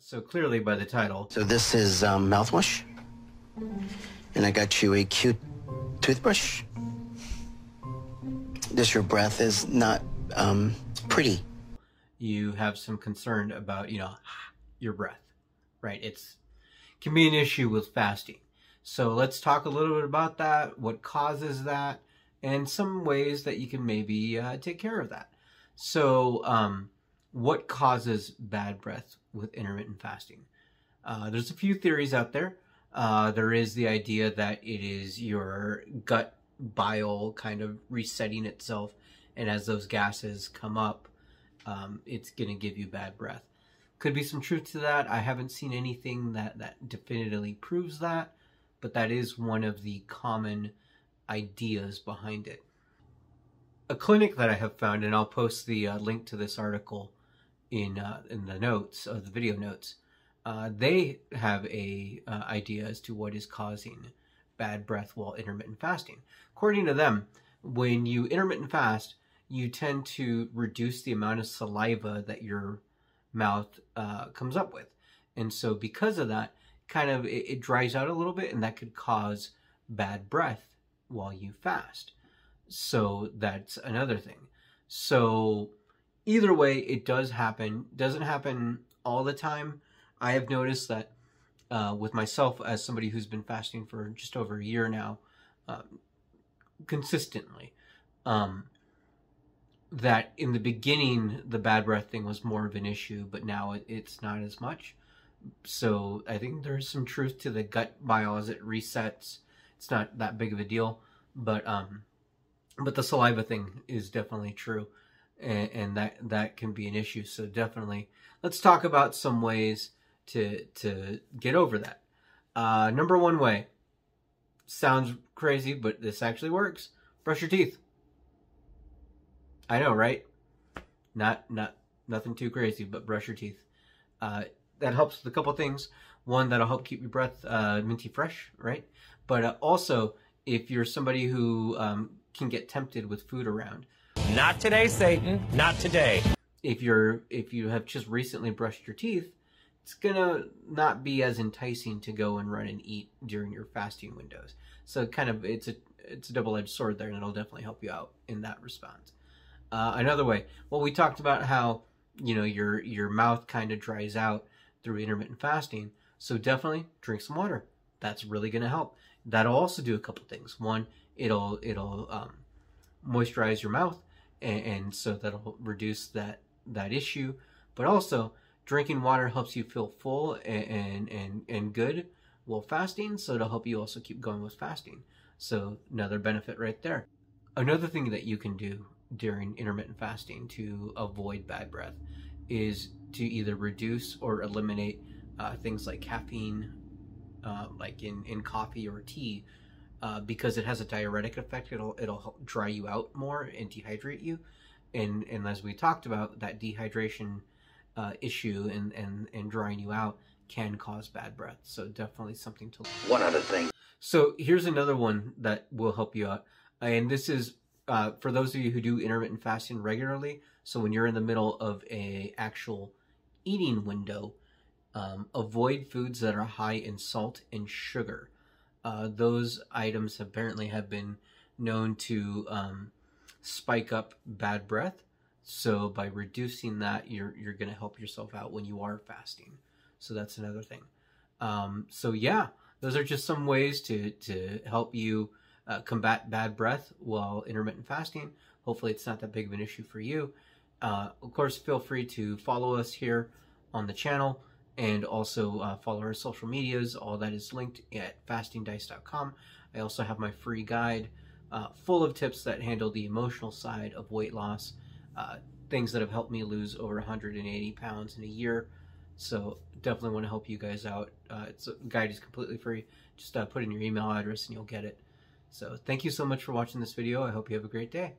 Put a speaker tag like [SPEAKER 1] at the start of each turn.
[SPEAKER 1] So clearly by the title.
[SPEAKER 2] So this is mouthwash, and I got you a cute toothbrush. Your breath is not pretty.
[SPEAKER 1] You have some concern about, your breath, right? Can be an issue with fasting. So let's talk a little bit about that, what causes that, and some ways that you can maybe take care of that. So what causes bad breath with intermittent fasting? There's a few theories out there. There is the idea that it is your gut bile kind of resetting itself, and as those gases come up, it's going to give you bad breath. Could be some truth to that. I haven't seen anything that definitively proves that, but that is one of the common ideas behind it. A clinic that I have found, and I'll post the link to this article in the notes of the video notes, they have a idea as to what is causing bad breath while intermittent fasting. According to them, when you intermittent fast, you tend to reduce the amount of saliva that your mouth comes up with. And so because of that, kind of it dries out a little bit, and that could cause bad breath while you fast. So that's another thing. So either way, it does happen. Doesn't happen all the time. I have noticed that with myself, as somebody who's been fasting for just over a year now, consistently, that in the beginning, the bad breath thing was more of an issue, but now it's not as much. So I think there's some truth to the gut bile as it resets. It's not that big of a deal, but the saliva thing is definitely true, and that can be an issue. So definitely, let's talk about some ways to get over that. Number one way, sounds crazy, but this actually works. Brush your teeth. I know, right? Nothing too crazy, but brush your teeth. That helps with a couple things. One, that'll help keep your breath minty fresh, right? But also, if you're somebody who can get tempted with food around.
[SPEAKER 3] Not today, Satan. Not today.
[SPEAKER 1] If you have just recently brushed your teeth, it's gonna not be as enticing to go and run and eat during your fasting windows. So kind of it's a double-edged sword there, and it'll definitely help you out in that response. Another way, well, we talked about how your mouth kind of dries out through intermittent fasting. So definitely drink some water. That's really going to help. That'll also do a couple things. One, it'll moisturize your mouth, and so that'll reduce that issue. But also, drinking water helps you feel full and good while fasting, so it'll help you also keep going with fasting. So another benefit right there. Another thing that you can do during intermittent fasting to avoid bad breath is to either reduce or eliminate things like caffeine, like in coffee or tea, because it has a diuretic effect. It'll help dry you out more and dehydrate you, and as we talked about, that dehydration issue and drying you out can cause bad breath. So definitely something to.
[SPEAKER 2] One other thing.
[SPEAKER 1] So here's another one that will help you out, and this is for those of you who do intermittent fasting regularly. So when you're in the middle of a actual eating window, avoid foods that are high in salt and sugar. Those items apparently have been known to spike up bad breath. So by reducing that, you're going to help yourself out when you are fasting. So that's another thing. So yeah, those are just some ways to help you combat bad breath while intermittent fasting. Hopefully it's not that big of an issue for you. Of course, feel free to follow us here on the channel, and also follow our social medias. All that is linked at fastingdice.com. I also have my free guide full of tips that handle the emotional side of weight loss, things that have helped me lose over 180 pounds in a year. So definitely want to help you guys out. The guide is completely free. Just put in your email address and you'll get it. So thank you so much for watching this video. I hope you have a great day.